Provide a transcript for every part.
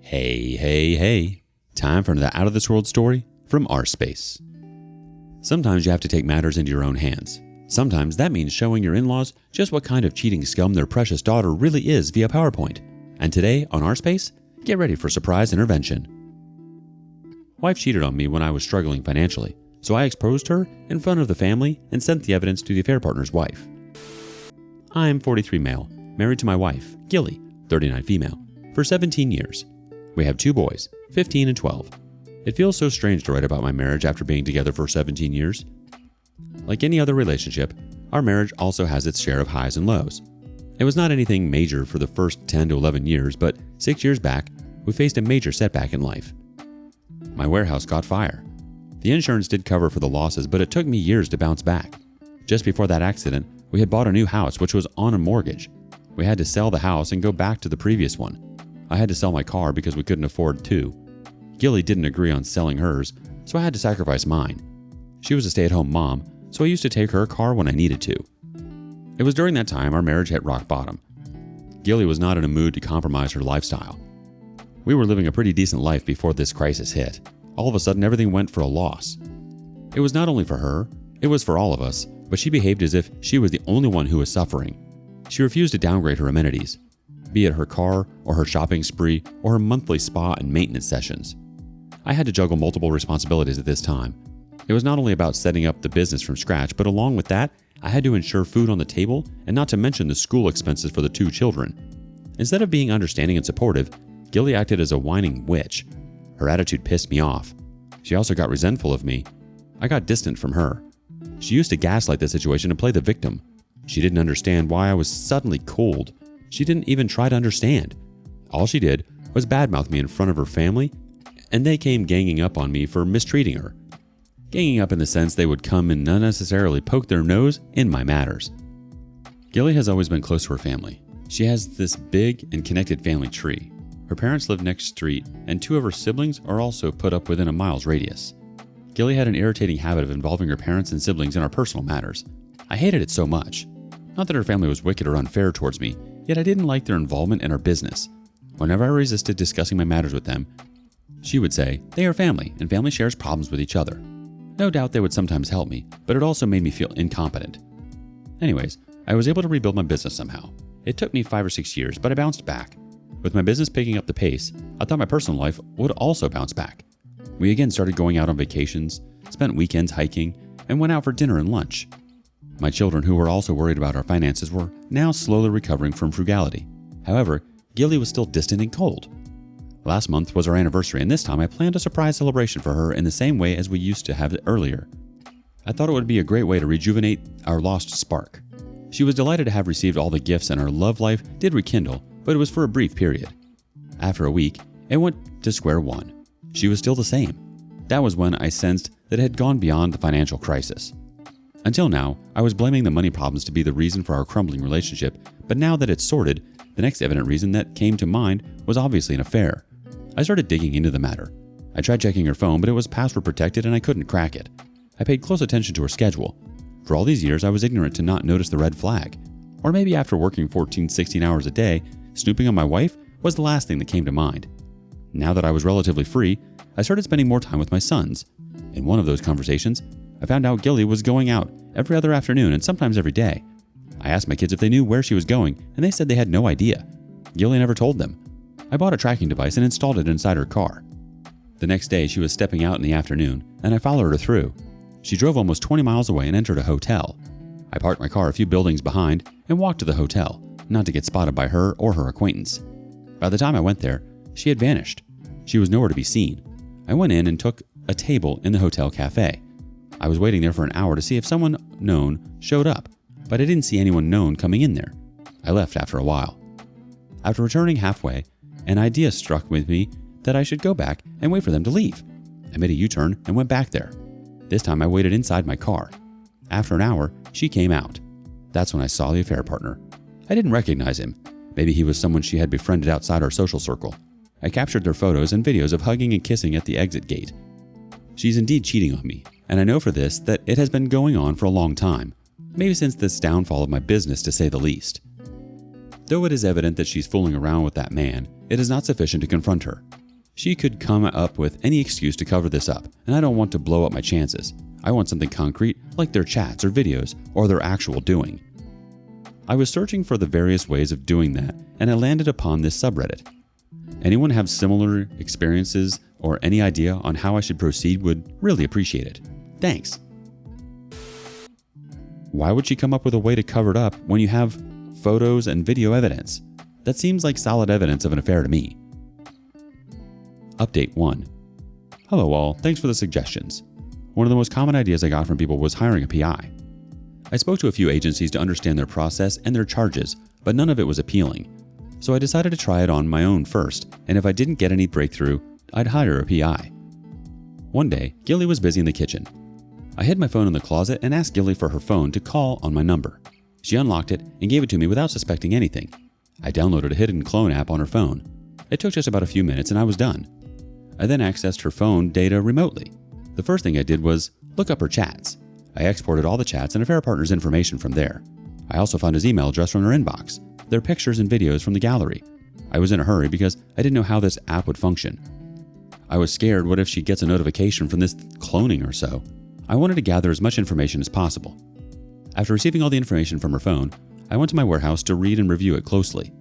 Hey, hey, hey. Time for another out-of-this-world story from rSpace. Sometimes you have to take matters into your own hands. Sometimes that means showing your in-laws just what kind of cheating scum their precious daughter really is via PowerPoint. And today on rSpace, get ready for surprise intervention. Wife cheated on me when I was struggling financially, so I exposed her in front of the family and sent the evidence to the affair partner's wife. I'm 43 male, married to my wife, Gilly, 39 female, for 17 years. We have 2 boys, 15 and 12. It feels so strange to write about my marriage after being together for 17 years. Like any other relationship, our marriage also has its share of highs and lows. It was not anything major for the first 10 to 11 years, but 6 years back, we faced a major setback in life. My warehouse caught fire. The insurance did cover for the losses, but it took me years to bounce back. Just before that accident, we had bought a new house which was on a mortgage. We had to sell the house and go back to the previous one. I had to sell my car because we couldn't afford 2. Gilly didn't agree on selling hers, so I had to sacrifice mine. She was a stay-at-home mom, so I used to take her car when I needed to. It was during that time our marriage hit rock bottom. Gilly was not in a mood to compromise her lifestyle. We were living a pretty decent life before this crisis hit. All of a sudden, everything went for a loss. It was not only for her, it was for all of us, but she behaved as if she was the only one who was suffering. She refused to downgrade her amenities, be it her car or her shopping spree or her monthly spa and maintenance sessions. I had to juggle multiple responsibilities at this time. It was not only about setting up the business from scratch, but along with that, I had to ensure food on the table and not to mention the school expenses for the 2 children. Instead of being understanding and supportive, Gilly acted as a whining witch. Her attitude pissed me off. She also got resentful of me. I got distant from her. She used to gaslight the situation and play the victim. She didn't understand why I was suddenly cold. She didn't even try to understand. All she did was badmouth me in front of her family, and they came ganging up on me for mistreating her. Ganging up in the sense they would come and unnecessarily poke their nose in my matters. Gilly has always been close to her family. She has this big and connected family tree. Her parents live next street, and 2 of her siblings are also put up within a mile's radius. Gilly had an irritating habit of involving her parents and siblings in our personal matters. I hated it so much. Not that her family was wicked or unfair towards me, yet I didn't like their involvement in our business. Whenever I resisted discussing my matters with them, she would say, "They are family, and family shares problems with each other." No doubt they would sometimes help me, but it also made me feel incompetent. Anyways, I was able to rebuild my business somehow. It took me 5 or 6 years, but I bounced back. With my business picking up the pace, I thought my personal life would also bounce back. We again started going out on vacations, spent weekends hiking, and went out for dinner and lunch. My children, who were also worried about our finances, were now slowly recovering from frugality. However, Gilly was still distant and cold. Last month was our anniversary, and this time I planned a surprise celebration for her in the same way as we used to have it earlier. I thought it would be a great way to rejuvenate our lost spark. She was delighted to have received all the gifts, and our love life did rekindle, but it was for a brief period. After a week, it went to square one. She was still the same. That was when I sensed that it had gone beyond the financial crisis. Until now, I was blaming the money problems to be the reason for our crumbling relationship, but now that it's sorted, the next evident reason that came to mind was obviously an affair. I started digging into the matter. I tried checking her phone, but it was password protected and I couldn't crack it. I paid close attention to her schedule. For all these years, I was ignorant to not notice the red flag. Or maybe after working 14, 16 hours a day, snooping on my wife was the last thing that came to mind. Now that I was relatively free, I started spending more time with my sons. In one of those conversations, I found out Gilly was going out every other afternoon and sometimes every day. I asked my kids if they knew where she was going, and they said they had no idea. Gilly never told them. I bought a tracking device and installed it inside her car. The next day, she was stepping out in the afternoon, and I followed her through. She drove almost 20 miles away and entered a hotel. I parked my car a few buildings behind and walked to the hotel, not to get spotted by her or her acquaintance. By the time I went there, she had vanished. She was nowhere to be seen. I went in and took a table in the hotel cafe. I was waiting there for an hour to see if someone known showed up, but I didn't see anyone known coming in there. I left after a while. After returning halfway, an idea struck with me that I should go back and wait for them to leave. I made a U-turn and went back there. This time I waited inside my car. After an hour, she came out. That's when I saw the affair partner. I didn't recognize him. Maybe he was someone she had befriended outside our social circle. I captured their photos and videos of hugging and kissing at the exit gate. She's indeed cheating on me, and I know for this that it has been going on for a long time. Maybe since this downfall of my business, to say the least. Though it is evident that she's fooling around with that man, it is not sufficient to confront her. She could come up with any excuse to cover this up, and I don't want to blow up my chances. I want something concrete, like their chats or videos, or their actual doing. I was searching for the various ways of doing that, and I landed upon this subreddit. Anyone have similar experiences or any idea on how I should proceed would really appreciate it. Thanks. Why would she come up with a way to cover it up when you have photos and video evidence? That seems like solid evidence of an affair to me. Update 1. Hello all, thanks for the suggestions. One of the most common ideas I got from people was hiring a PI. I spoke to a few agencies to understand their process and their charges, but none of it was appealing. So I decided to try it on my own first, and if I didn't get any breakthrough, I'd hire a PI. One day, Gilly was busy in the kitchen. I hid my phone in the closet and asked Gilly for her phone to call on my number. She unlocked it and gave it to me without suspecting anything. I downloaded a hidden clone app on her phone. It took just about a few minutes and I was done. I then accessed her phone data remotely. The first thing I did was look up her chats. I exported all the chats and affair partner's information from there. I also found his email address from her inbox, their pictures and videos from the gallery. I was in a hurry because I didn't know how this app would function. I was scared, what if she gets a notification from this cloning or so? I wanted to gather as much information as possible. After receiving all the information from her phone, I went to my warehouse to read and review it closely.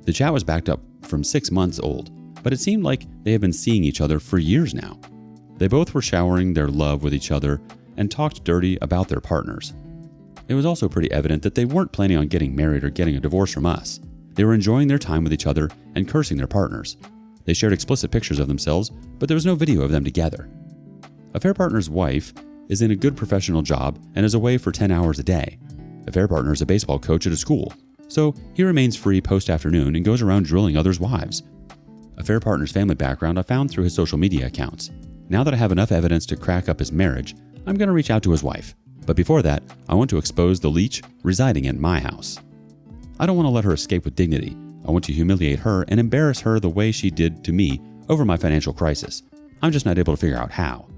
The chat was backed up from 6 months old, but it seemed like they had been seeing each other for years now. They both were showering their love with each other and talked dirty about their partners. It was also pretty evident that they weren't planning on getting married or getting a divorce from us. They were enjoying their time with each other and cursing their partners. They shared explicit pictures of themselves, but there was no video of them together. Affair partner's wife is in a good professional job and is away for 10 hours a day. Affair partner is a baseball coach at a school, so he remains free post-afternoon and goes around drilling others' wives. Affair partner's family background I found through his social media accounts. Now that I have enough evidence to crack up his marriage, I'm going to reach out to his wife. But before that, I want to expose the leech residing in my house. I don't want to let her escape with dignity. I want to humiliate her and embarrass her the way she did to me over my financial crisis. I'm just not able to figure out how.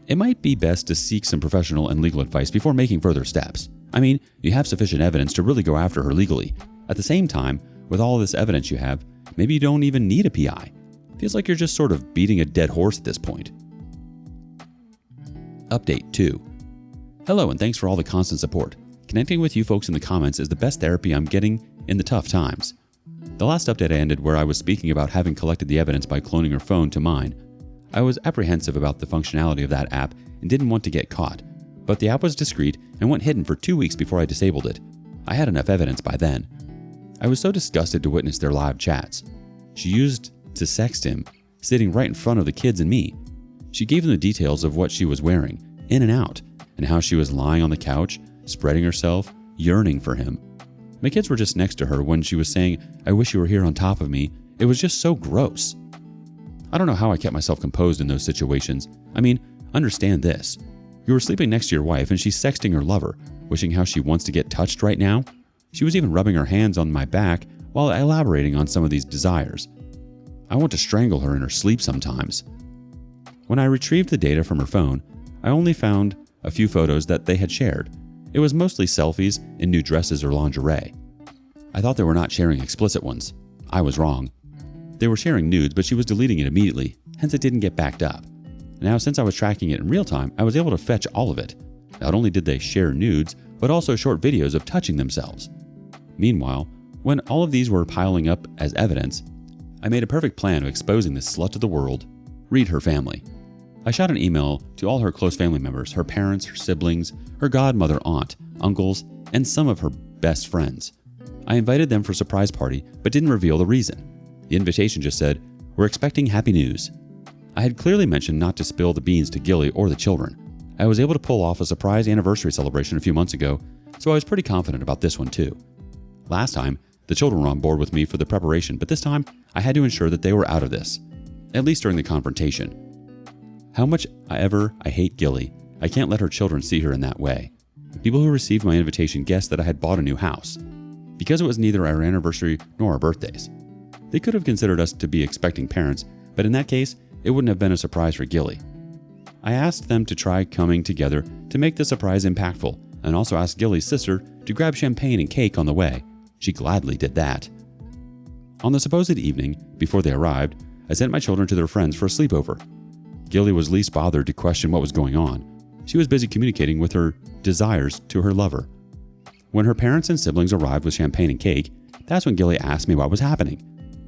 It might be best to seek some professional and legal advice before making further steps. I mean, you have sufficient evidence to really go after her legally. At the same time, with all this evidence you have, maybe you don't even need a PI. Feels like you're just sort of beating a dead horse at this point. Update 2. Hello and thanks for all the constant support. Connecting with you folks in the comments is the best therapy I'm getting in the tough times. The last update I ended where I was speaking about having collected the evidence by cloning her phone to mine. I was apprehensive about the functionality of that app and didn't want to get caught, but the app was discreet and went hidden for 2 weeks before I disabled it. I had enough evidence by then. I was so disgusted to witness their live chats. She used to sext him, sitting right in front of the kids and me. She gave them the details of what she was wearing, in and out, and how she was lying on the couch, spreading herself, yearning for him. My kids were just next to her when she was saying, "I wish you were here on top of me." It was just so gross. I don't know how I kept myself composed in those situations. I mean, understand this. You were sleeping next to your wife and she's sexting her lover, wishing how she wants to get touched right now. She was even rubbing her hands on my back while elaborating on some of these desires. I want to strangle her in her sleep sometimes. When I retrieved the data from her phone, I only found a few photos that they had shared. It was mostly selfies in new dresses or lingerie. I thought they were not sharing explicit ones. I was wrong. They were sharing nudes, but she was deleting it immediately, hence it didn't get backed up. Now, since I was tracking it in real time, I was able to fetch all of it. Not only did they share nudes, but also short videos of touching themselves. Meanwhile, when all of these were piling up as evidence, I made a perfect plan of exposing this slut to the world. Read her family. I shot an email to all her close family members, her parents, her siblings, her godmother, aunt, uncles, and some of her best friends. I invited them for a surprise party, but didn't reveal the reason. The invitation just said, "We're expecting happy news." I had clearly mentioned not to spill the beans to Gilly or the children. I was able to pull off a surprise anniversary celebration a few months ago, so I was pretty confident about this one too. Last time, the children were on board with me for the preparation, but this time, I had to ensure that they were out of this, at least during the confrontation. How much I hate Gilly, I can't let her children see her in that way. The people who received my invitation guessed that I had bought a new house, because it was neither our anniversary nor our birthdays. They could have considered us to be expecting parents, but in that case, it wouldn't have been a surprise for Gilly. I asked them to try coming together to make the surprise impactful, and also asked Gilly's sister to grab champagne and cake on the way. She gladly did that. On the supposed evening before they arrived, I sent my children to their friends for a sleepover. Gilly was least bothered to question what was going on. She was busy communicating with her desires to her lover. When her parents and siblings arrived with champagne and cake, that's when Gilly asked me what was happening.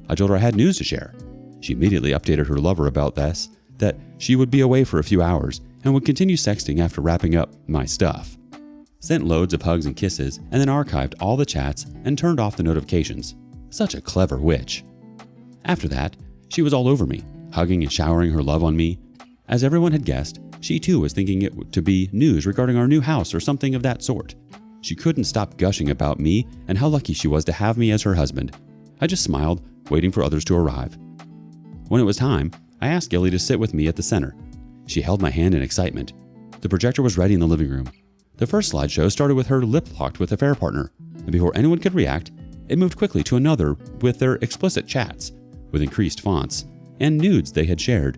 I told her I had news to share. She immediately updated her lover about this, that she would be away for a few hours and would continue sexting after wrapping up my stuff. Sent loads of hugs and kisses, and then archived all the chats and turned off the notifications. Such a clever witch. After that, she was all over me, hugging and showering her love on me. As everyone had guessed, she too was thinking it to be news regarding our new house or something of that sort. She couldn't stop gushing about me and how lucky she was to have me as her husband. I just smiled, waiting for others to arrive. When it was time, I asked Gilly to sit with me at the center. She held my hand in excitement. The projector was ready in the living room. The first slideshow started with her lip-locked with a affair partner, and before anyone could react, it moved quickly to another with their explicit chats, with increased fonts, and nudes they had shared.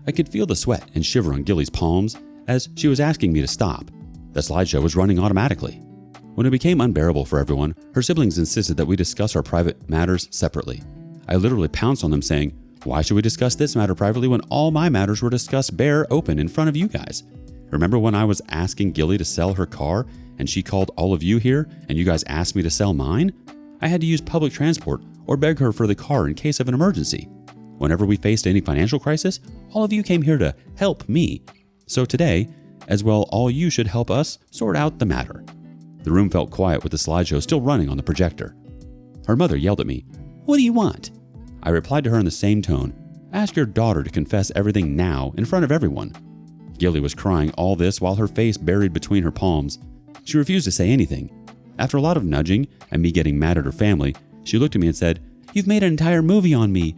I could feel the sweat and shiver on Gilly's palms as she was asking me to stop. The slideshow was running automatically. When it became unbearable for everyone, her siblings insisted that we discuss our private matters separately. I literally pounced on them saying, "Why should we discuss this matter privately when all my matters were discussed bare open in front of you guys? Remember when I was asking Gilly to sell her car and she called all of you here and you guys asked me to sell mine? I had to use public transport or beg her for the car in case of an emergency. Whenever we faced any financial crisis, all of you came here to help me. So today, as well, all you should help us sort out the matter." The room felt quiet with the slideshow still running on the projector. Her mother yelled at me, "What do you want?" I replied to her in the same tone, "Ask your daughter to confess everything now in front of everyone." Gilly was crying all this while her face buried between her palms. She refused to say anything. After a lot of nudging and me getting mad at her family, she looked at me and said, "You've made an entire movie on me.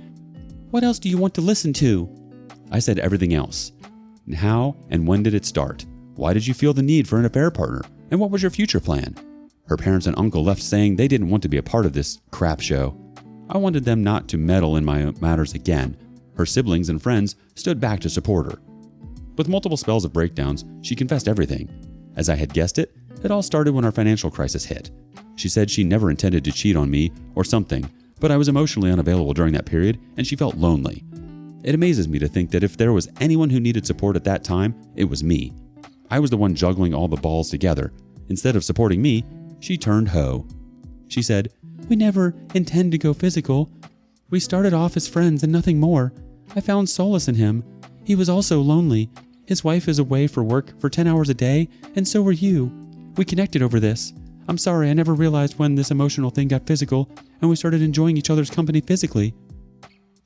What else do you want to listen to?" I said everything else. How and when did it start? Why did you feel the need for an affair partner? And what was your future plan? Her parents and uncle left saying they didn't want to be a part of this crap show. I wanted them not to meddle in my matters again. Her siblings and friends stood back to support her. With multiple spells of breakdowns, she confessed everything. As I had guessed it, it all started when our financial crisis hit. She said she never intended to cheat on me or something, but I was emotionally unavailable during that period and she felt lonely. It amazes me to think that if there was anyone who needed support at that time, it was me. I was the one juggling all the balls together. Instead of supporting me, she turned hoe. She said, "We never intend to go physical. We started off as friends and nothing more. I found solace in him. He was also lonely. His wife is away for work for 10 hours a day, and so were you. We connected over this. I'm sorry, I never realized when this emotional thing got physical, and we started enjoying each other's company physically."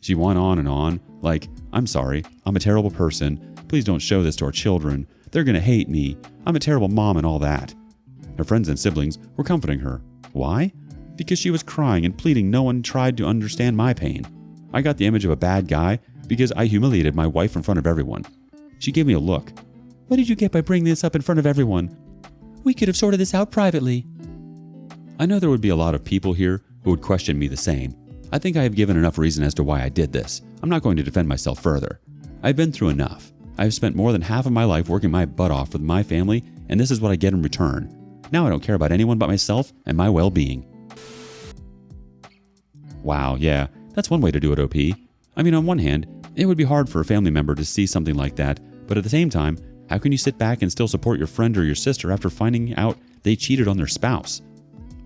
She went on and on, like, "I'm sorry, I'm a terrible person. Please don't show this to our children. They're gonna hate me. I'm a terrible mom and all that." Her friends and siblings were comforting her. Why? Because she was crying and pleading no one tried to understand my pain. I got the image of a bad guy because I humiliated my wife in front of everyone. She gave me a look. "What did you get by bringing this up in front of everyone? We could have sorted this out privately." I know there would be a lot of people here who would question me the same. I think I have given enough reason as to why I did this. I'm not going to defend myself further. I've been through enough. I have spent more than half of my life working my butt off for my family, and this is what I get in return. Now I don't care about anyone but myself and my well-being. Wow, yeah, that's one way to do it, OP. I mean, on one hand, it would be hard for a family member to see something like that, but at the same time, how can you sit back and still support your friend or your sister after finding out they cheated on their spouse?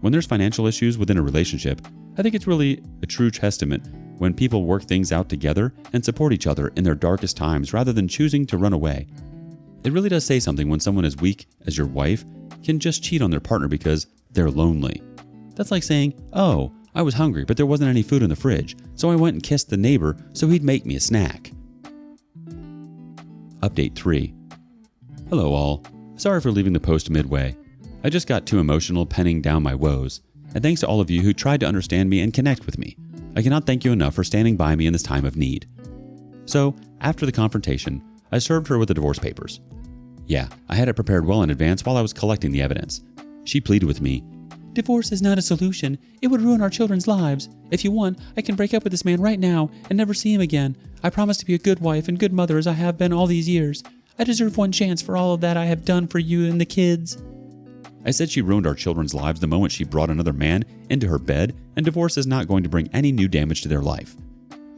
When there's financial issues within a relationship, I think it's really a true testament when people work things out together and support each other in their darkest times rather than choosing to run away. It really does say something when someone as weak as your wife can just cheat on their partner because they're lonely. That's like saying, "Oh, I was hungry, but there wasn't any food in the fridge, so I went and kissed the neighbor so he'd make me a snack." Update 3. Hello all. Sorry for leaving the post midway. I just got too emotional penning down my woes. And thanks to all of you who tried to understand me and connect with me. I cannot thank you enough for standing by me in this time of need. So, after the confrontation, I served her with the divorce papers. Yeah, I had it prepared well in advance while I was collecting the evidence. She pleaded with me, "Divorce is not a solution. It would ruin our children's lives. If you want, I can break up with this man right now and never see him again. I promise to be a good wife and good mother as I have been all these years. I deserve one chance for all of that I have done for you and the kids." I said she ruined our children's lives the moment she brought another man into her bed, and divorce is not going to bring any new damage to their life.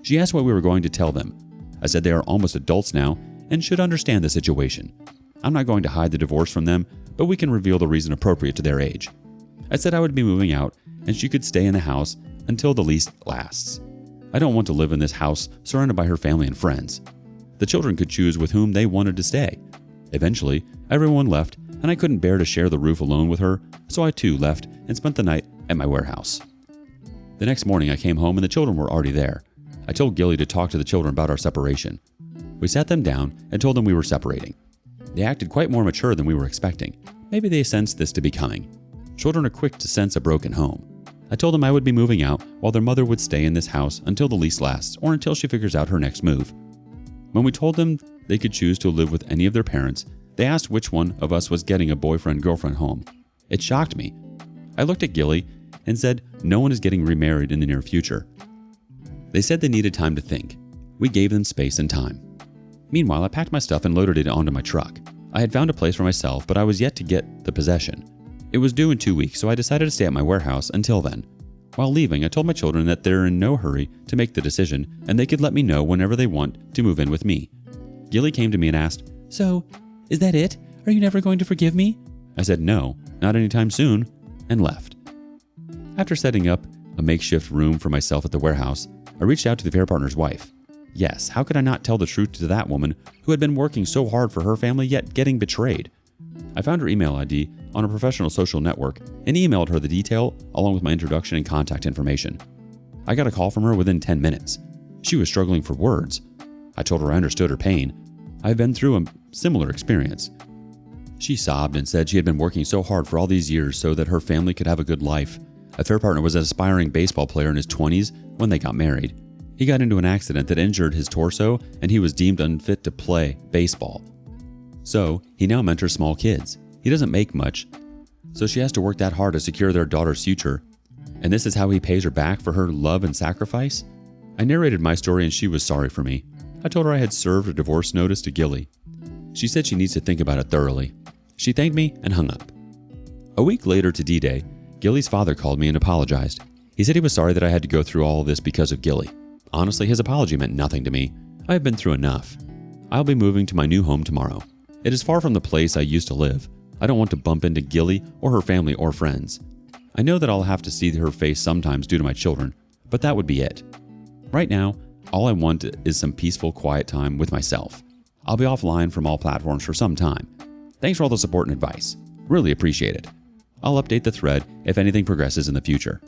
She asked what we were going to tell them. I said they are almost adults now and should understand the situation. I'm not going to hide the divorce from them, but we can reveal the reason appropriate to their age. I said I would be moving out and she could stay in the house until the lease lasts. I don't want to live in this house surrounded by her family and friends. The children could choose with whom they wanted to stay. Eventually, everyone left and I couldn't bear to share the roof alone with her, so I too left and spent the night at my warehouse. The next morning I came home and the children were already there. I told Gilly to talk to the children about our separation. We sat them down and told them we were separating. They acted quite more mature than we were expecting. Maybe they sensed this to be coming. Children are quick to sense a broken home. I told them I would be moving out while their mother would stay in this house until the lease lasts or until she figures out her next move. When we told them they could choose to live with any of their parents, they asked which one of us was getting a boyfriend-girlfriend home. It shocked me. I looked at Gilly and said no one is getting remarried in the near future. They said they needed time to think. We gave them space and time. Meanwhile, I packed my stuff and loaded it onto my truck. I had found a place for myself, but I was yet to get the possession. It was due in 2 weeks, so I decided to stay at my warehouse until then. While leaving, I told my children that they're in no hurry to make the decision and they could let me know whenever they want to move in with me. Gilly came to me and asked, "So, is that it? Are you never going to forgive me?" I said no, not anytime soon, and left. After setting up a makeshift room for myself at the warehouse, I reached out to the affair partner's wife. Yes, how could I not tell the truth to that woman who had been working so hard for her family yet getting betrayed? I found her email ID on a professional social network and emailed her the detail along with my introduction and contact information. I got a call from her within 10 minutes. She was struggling for words. I told her I understood her pain. I had been through a similar experience. She sobbed and said she had been working so hard for all these years so that her family could have a good life. A affair partner was an aspiring baseball player in his 20s when they got married. He got into an accident that injured his torso and he was deemed unfit to play baseball. So, he now mentors small kids. He doesn't make much, so she has to work that hard to secure their daughter's future. And this is how he pays her back for her love and sacrifice? I narrated my story and she was sorry for me. I told her I had served a divorce notice to Gilly. She said she needs to think about it thoroughly. She thanked me and hung up. A week later to D-Day, Gilly's father called me and apologized. He said he was sorry that I had to go through all of this because of Gilly. Honestly, his apology meant nothing to me. I have been through enough. I'll be moving to my new home tomorrow. It is far from the place I used to live. I don't want to bump into Gilly or her family or friends. I know that I'll have to see her face sometimes due to my children, but that would be it. Right now, all I want is some peaceful, quiet time with myself. I'll be offline from all platforms for some time. Thanks for all the support and advice. Really appreciate it. I'll update the thread if anything progresses in the future.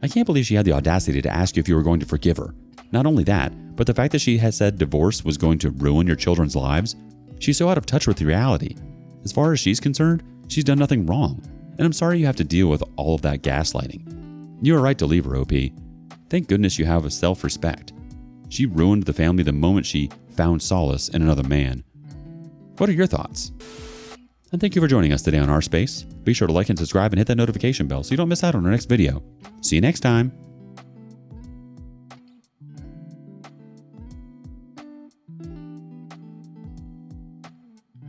I can't believe she had the audacity to ask you if you were going to forgive her. Not only that, but the fact that she had said divorce was going to ruin your children's lives. She's so out of touch with reality. As far as she's concerned, she's done nothing wrong. And I'm sorry you have to deal with all of that gaslighting. You were right to leave her, OP. Thank goodness you have a self-respect. She ruined the family the moment she found solace in another man. What are your thoughts? And thank you for joining us today on rSpace. Be sure to like and subscribe and hit that notification bell so you don't miss out on our next video. See you next time.